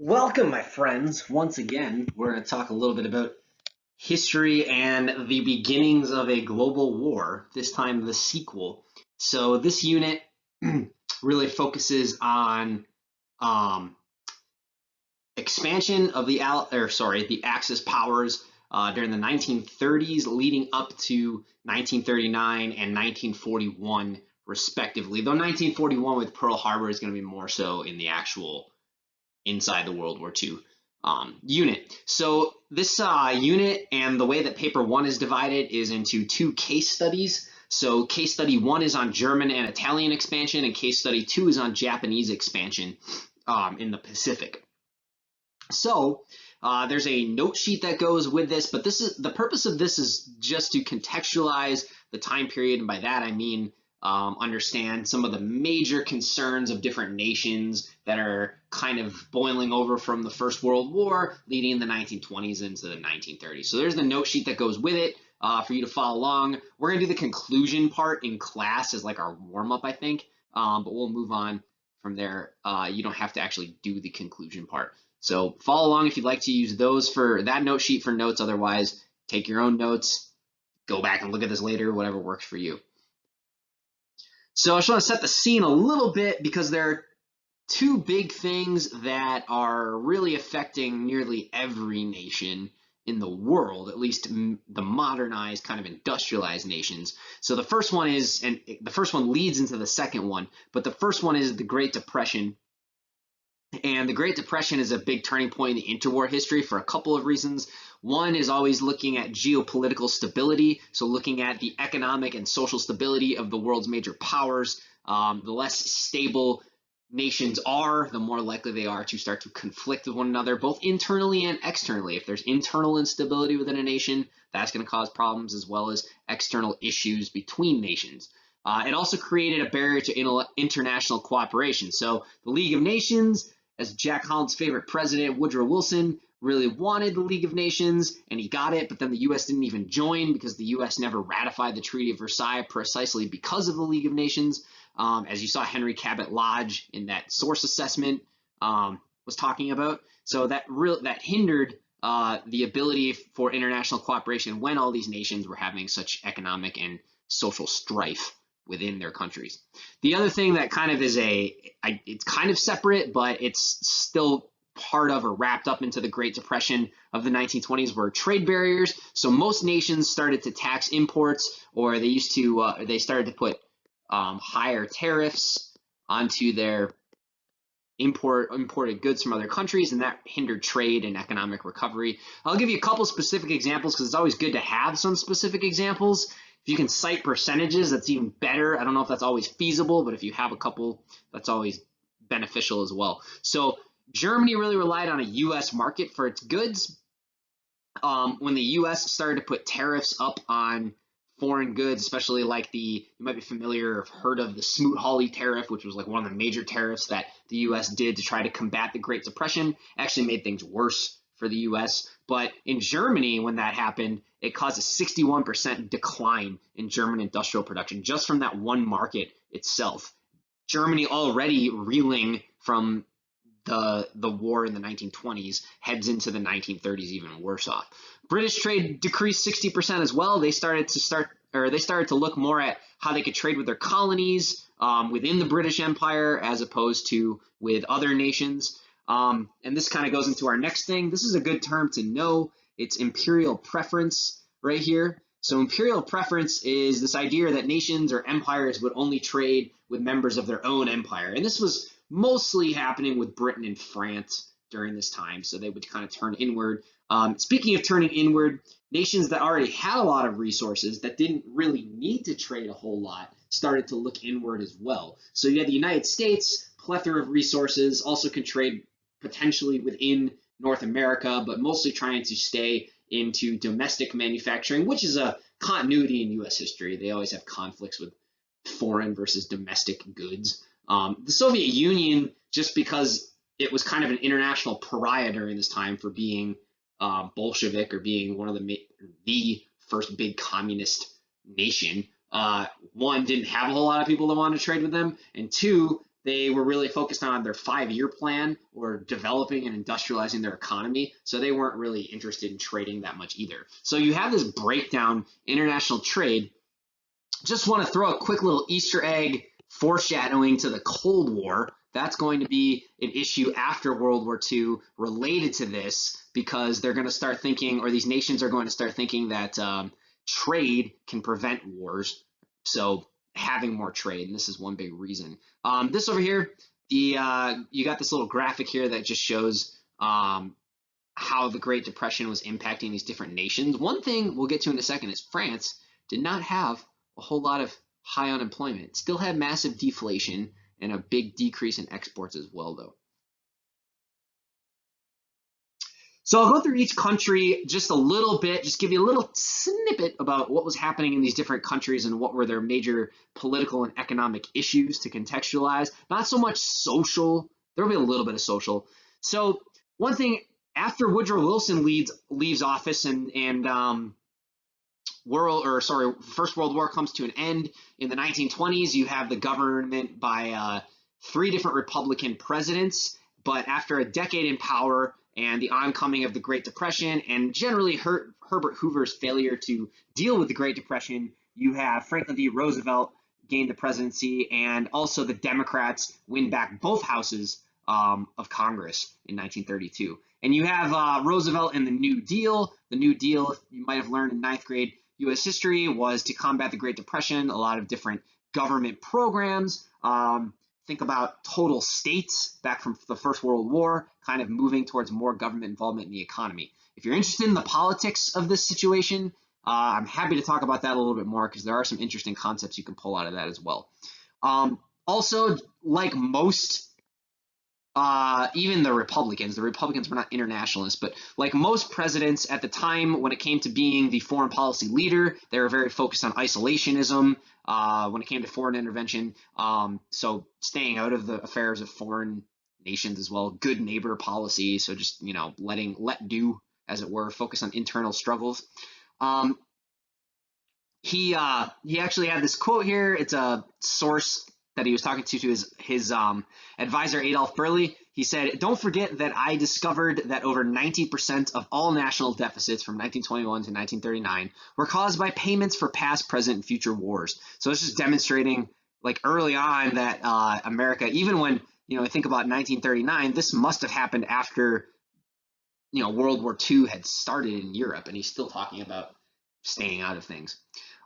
Welcome, my friends. Once again, we're going to talk a little bit about history and the beginnings of a global war, this time the sequel. So this unit really focuses on um, expansion of the Axis powers during the 1930s, leading up to 1939 and 1941, respectively. Though 1941 with Pearl Harbor is going to be more so in the actual inside the World War II unit. So this unit and the way that paper one is divided is into two case studies. So case study one is on German and Italian expansion, and case study two is on Japanese expansion in the Pacific. So there's a note sheet that goes with this, but the purpose of this is just to contextualize the time period, and by that I mean understand some of the major concerns of different nations that are kind of boiling over from the First World War, leading in the 1920s into the 1930s. So there's the note sheet that goes with it for you to follow along. We're going to do the conclusion part in class as like our warm-up, I think, but we'll move on from there. You don't have to actually do the conclusion part. So follow along if you'd like to use those for that note sheet for notes. Otherwise, take your own notes, go back and look at this later, whatever works for you. So I just want to set the scene a little bit because there are two big things that are really affecting nearly every nation in the world, at least the modernized, kind of industrialized nations. So the first one is, and the first one leads into the second one, but the first one is the Great Depression. And the Great Depression is a big turning point in the interwar history for a couple of reasons. One is always looking at geopolitical stability, so looking at the economic and social stability of the world's major powers. The less stable nations are, the more likely they are to start to conflict with one another, both internally and externally. If there's internal instability within a nation, that's going to cause problems, as well as external issues between nations. It also created a barrier to international cooperation. So the League of Nations, as Jack Holland's favorite president, Woodrow Wilson, really wanted the League of Nations, and he got it, but then the U.S. didn't even join because the U.S. never ratified the Treaty of Versailles precisely because of the League of Nations. As you saw Henry Cabot Lodge in that source assessment was talking about. So that hindered the ability for international cooperation when all these nations were having such economic and social strife within their countries. The other thing that kind of is it's kind of separate, but it's still part of or wrapped up into the Great Depression of the 1920s were trade barriers. So most nations started to tax imports, or they started to put higher tariffs onto their imported goods from other countries, and that hindered trade and economic recovery. I'll give you a couple specific examples because it's always good to have some specific examples. If you can cite percentages, that's even better. I don't know if that's always feasible, but if you have a couple, that's always beneficial as well. So Germany really relied on a U.S. market for its goods. When the U.S. started to put tariffs up on foreign goods, especially like you might be familiar or heard of the Smoot-Hawley tariff, which was like one of the major tariffs that the U.S. did to try to combat the Great Depression, actually made things worse for the U.S. But in Germany, when that happened, it caused a 61% decline in German industrial production just from that one market itself. Germany, already reeling from the war in the 1920s, heads into the 1930s even worse off. British trade decreased 60% as well. They started to look more at how they could trade with their colonies within the British Empire as opposed to with other nations. And this kind of goes into our next thing. This is a good term to know. It's imperial preference right here. So imperial preference is this idea that nations or empires would only trade with members of their own empire. And this was mostly happening with Britain and France during this time. So they would kind of turn inward. Speaking of turning inward, nations that already had a lot of resources that didn't really need to trade a whole lot started to look inward as well. So you had the United States, plethora of resources, also can trade potentially within North America, but mostly trying to stay into domestic manufacturing, which is a continuity in U.S. history. They always have conflicts with foreign versus domestic goods. The Soviet Union, just because it was kind of an international pariah during this time for being Bolshevik or being one of the first big communist nation, one, didn't have a whole lot of people that wanted to trade with them, and two, they were really focused on their 5-year plan or developing and industrializing their economy. So they weren't really interested in trading that much either. So you have this breakdown international trade. Just want to throw a quick little Easter egg foreshadowing to the Cold War. That's going to be an issue after World War II related to this, because they're going to start thinking, or these nations are going to start thinking that trade can prevent wars. So having more trade, and this is one big reason. This over here, you got this little graphic here that just shows how the Great Depression was impacting these different nations. One thing we'll get to in a second is France did not have a whole lot of high unemployment. It still had massive deflation and a big decrease in exports as well, though. So I'll go through each country just a little bit, just give you a little snippet about what was happening in these different countries and what were their major political and economic issues to contextualize. Not so much social. There will be a little bit of social. So one thing, after Woodrow Wilson leaves office and First World War comes to an end in the 1920s, you have the government by 3 different Republican presidents. But after a decade in power and the oncoming of the Great Depression and generally Herbert Hoover's failure to deal with the Great Depression, you have Franklin D. Roosevelt gain the presidency, and also the Democrats win back both houses of Congress in 1932. And you have Roosevelt and the New Deal. The New Deal, you might have learned in 9th grade U.S. history, was to combat the Great Depression, a lot of different government programs. Think about total states back from the First World War, kind of moving towards more government involvement in the economy. If you're interested in the politics of this situation, I'm happy to talk about that a little bit more, because there are some interesting concepts you can pull out of that as well. Also, like most even the Republicans were not internationalists, but like most presidents at the time, when it came to being the foreign policy leader, they were very focused on isolationism when it came to foreign intervention. So staying out of the affairs of foreign nations as well, good neighbor policy. So just, let do, as it were, focus on internal struggles. He actually had this quote here. It's a source that he was talking to his advisor, Adolf Berle. He said, "Don't forget that I discovered that over 90% of all national deficits from 1921 to 1939 were caused by payments for past, present, and future wars." So it's just demonstrating, like, early on that America, even when, think about 1939, this must have happened after, World War II had started in Europe, and he's still talking about staying out of things.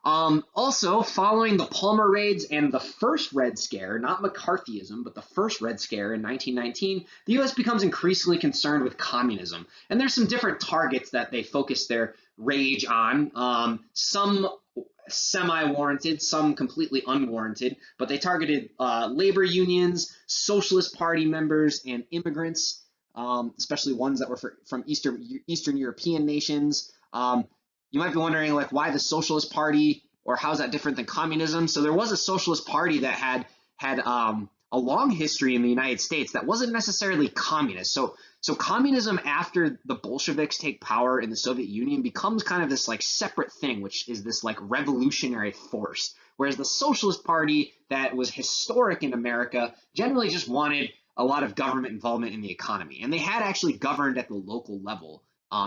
Also, following the Palmer raids and the first Red Scare, not McCarthyism, but the first Red Scare in 1919, the U.S. becomes increasingly concerned with communism. And there's some different targets that they focus their rage on, some semi-warranted, some completely unwarranted, but they targeted labor unions, Socialist Party members, and immigrants, especially ones that were from Eastern European nations. You might be wondering, like, why the Socialist Party, or how's that different than communism? So there was a Socialist Party that had a long history in the United States that wasn't necessarily communist. So communism, after the Bolsheviks take power in the Soviet Union, becomes kind of this like separate thing, which is this like revolutionary force. Whereas the Socialist Party, that was historic in America, generally just wanted a lot of government involvement in the economy. And they had actually governed at the local level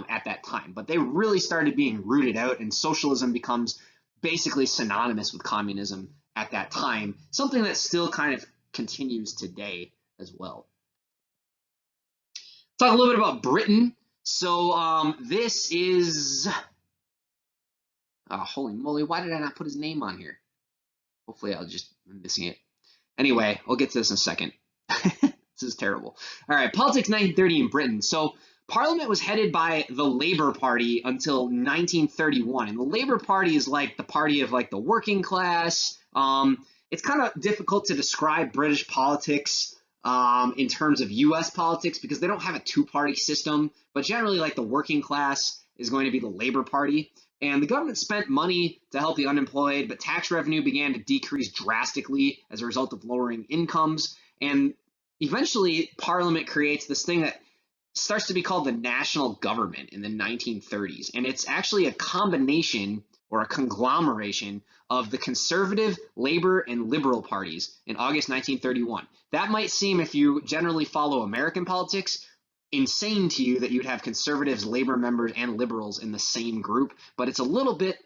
at that time, but they really started being rooted out, and socialism becomes basically synonymous with communism at that time, something that still kind of continues today as well. Talk a little bit about Britain. So this is, holy moly, why did I not put his name on here? Hopefully I'm missing it. Anyway, I'll get to this in a second. This is terrible. All right, politics 1930 in Britain. So Parliament was headed by the Labour Party until 1931, and the Labour Party is like the party of like the working class. It's kind of difficult to describe British politics in terms of U.S. politics, because they don't have a two-party system, but generally like the working class is going to be the Labour Party. And the government spent money to help the unemployed, but tax revenue began to decrease drastically as a result of lowering incomes. And eventually Parliament creates this thing that starts to be called the national government in the 1930s. And it's actually a combination or a conglomeration of the conservative, labor, and liberal parties in August 1931. That might seem, if you generally follow American politics, insane to you that you'd have conservatives, labor members, and liberals in the same group, but it's a little bit,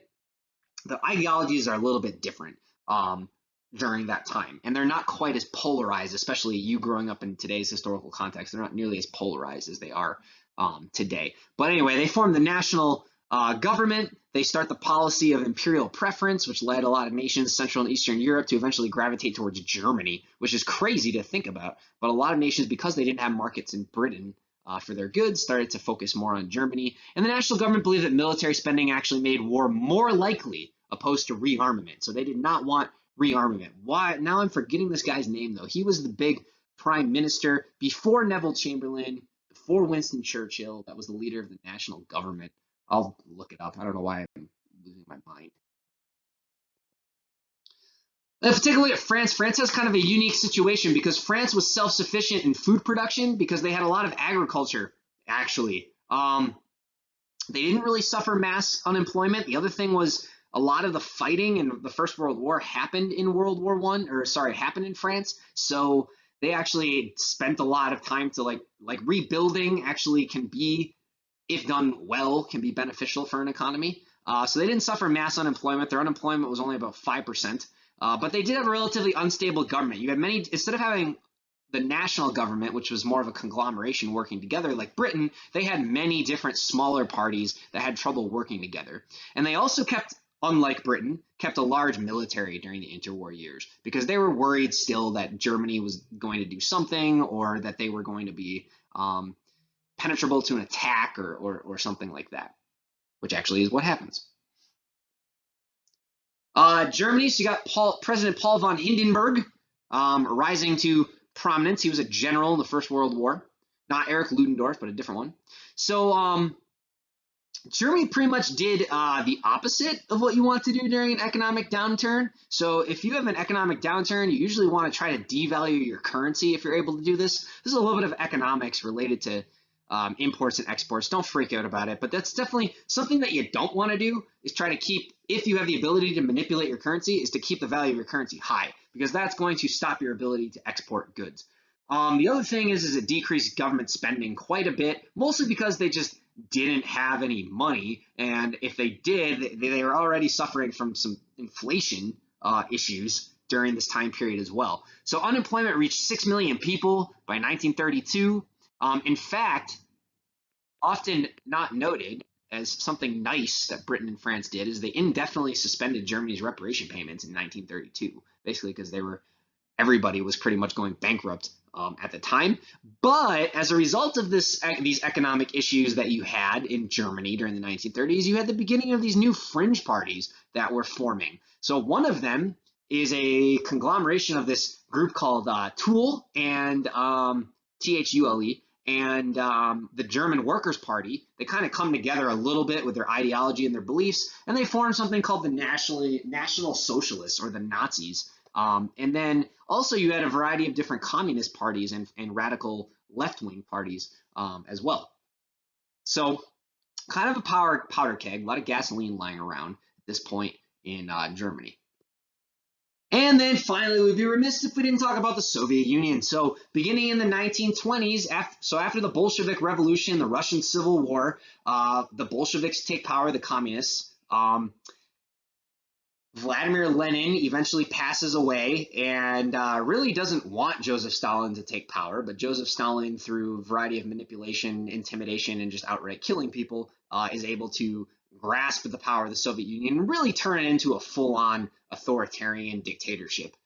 the ideologies are a little bit different during that time, and they're not quite as polarized, especially you growing up in today's historical context. They're not nearly as polarized as they are today. But anyway, they formed the national government. They start the policy of imperial preference, which led a lot of nations, Central and Eastern Europe, to eventually gravitate towards Germany, which is crazy to think about. But a lot of nations, because they didn't have markets in Britain for their goods, started to focus more on Germany. And the national government believed that military spending actually made war more likely, opposed to rearmament. So they did not want rearmament. Why? Now I'm forgetting this guy's name, though. He was the big prime minister before Neville Chamberlain, before Winston Churchill. That was the leader of the national government. I'll look it up. I don't know why I'm losing my mind. If we take a look at France, France has kind of a unique situation because France was self-sufficient in food production because they had a lot of agriculture, actually. They didn't really suffer mass unemployment. The other thing was a lot of the fighting in the First World War happened in World War I, or sorry, happened in France. So they actually spent a lot of time to like rebuilding actually can be, if done well, can be beneficial for an economy. So they didn't suffer mass unemployment. Their unemployment was only about 5%. But they did have a relatively unstable government. You had many, instead of having the national government, which was more of a conglomeration working together, like Britain, they had many different smaller parties that had trouble working together. And they also kept, unlike Britain, kept a large military during the interwar years because they were worried still that Germany was going to do something or that they were going to be penetrable to an attack or something like that, which actually is what happens. Germany, so you got President Paul von Hindenburg rising to prominence. He was a general in the First World War. Not Erich Ludendorff, but a different one. So Germany pretty much did the opposite of what you want to do during an economic downturn. So if you have an economic downturn, you usually want to try to devalue your currency if you're able to do this. This is a little bit of economics related to imports and exports. Don't freak out about it, but that's definitely something that you don't want to do is try to keep, if you have the ability to manipulate your currency, is to keep the value of your currency high because that's going to stop your ability to export goods. The other thing is it decreased government spending quite a bit, mostly because they just didn't have any money. And if they did, they were already suffering from some inflation issues during this time period as well. So unemployment reached 6 million people by 1932. In fact, often not noted as something nice that Britain and France did is they indefinitely suspended Germany's reparation payments in 1932, basically because everybody was pretty much going bankrupt at the time. But as a result of these economic issues that you had in Germany during the 1930s, you had the beginning of these new fringe parties that were forming. So one of them is a conglomeration of this group called TUL and THULE and the German Workers' Party. They kind of come together a little bit with their ideology and their beliefs, and they form something called the National Socialists, or the Nazis. And then also you had a variety of different communist parties and radical left-wing parties as well. So kind of a powder keg, a lot of gasoline lying around at this point in Germany. And then finally, we'd be remiss if we didn't talk about the Soviet Union. So beginning in the 1920s, after the Bolshevik Revolution, the Russian Civil War, the Bolsheviks take power, the communists. Vladimir Lenin eventually passes away and really doesn't want Joseph Stalin to take power, but Joseph Stalin, through a variety of manipulation, intimidation, and just outright killing people, is able to grasp the power of the Soviet Union and really turn it into a full-on authoritarian dictatorship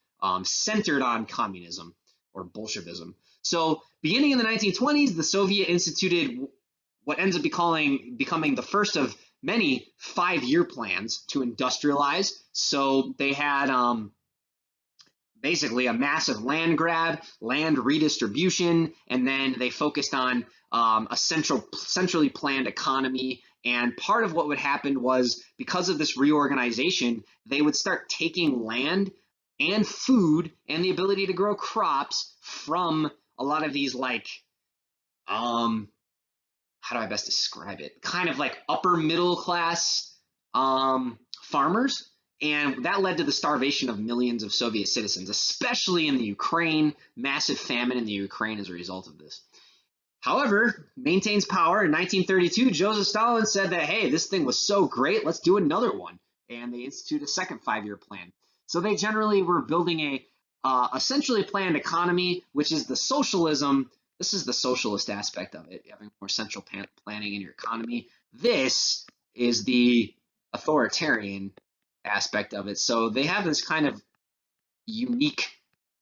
centered on communism or Bolshevism. So beginning in the 1920s, the Soviet instituted what ends up becoming the first of many 5-year plans to industrialize. So they had basically a massive land grab, land redistribution, and then they focused on a centrally planned economy. And part of what would happen was, because of this reorganization, they would start taking land and food and the ability to grow crops from a lot of these, like, how do I best describe it? Kind of like upper middle class farmers, and that led to the starvation of millions of Soviet citizens, especially in the Ukraine, massive famine in the Ukraine as a result of this. However, maintains power. In 1932, Joseph Stalin said that, hey, this thing was so great, let's do another one. And they instituted a second 5-year plan. So they generally were building a centrally planned economy, which is the socialism. This is the socialist aspect of it, having more central planning in your economy. This is the authoritarian aspect of it. So they have this kind of unique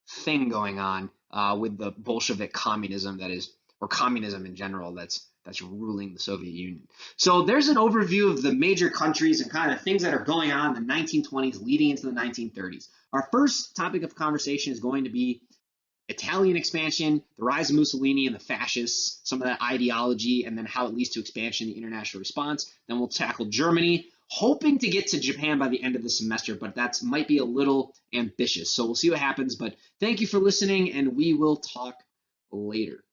thing going on with the Bolshevik communism that is, or communism in general, that's ruling the Soviet Union. So there's an overview of the major countries and kind of things that are going on in the 1920s leading into the 1930s. Our first topic of conversation is going to be Italian expansion, the rise of Mussolini and the fascists, some of that ideology, and then how it leads to expansion, the international response. Then we'll tackle Germany, hoping to get to Japan by the end of the semester, but that might be a little ambitious. So we'll see what happens. But thank you for listening, and we will talk later.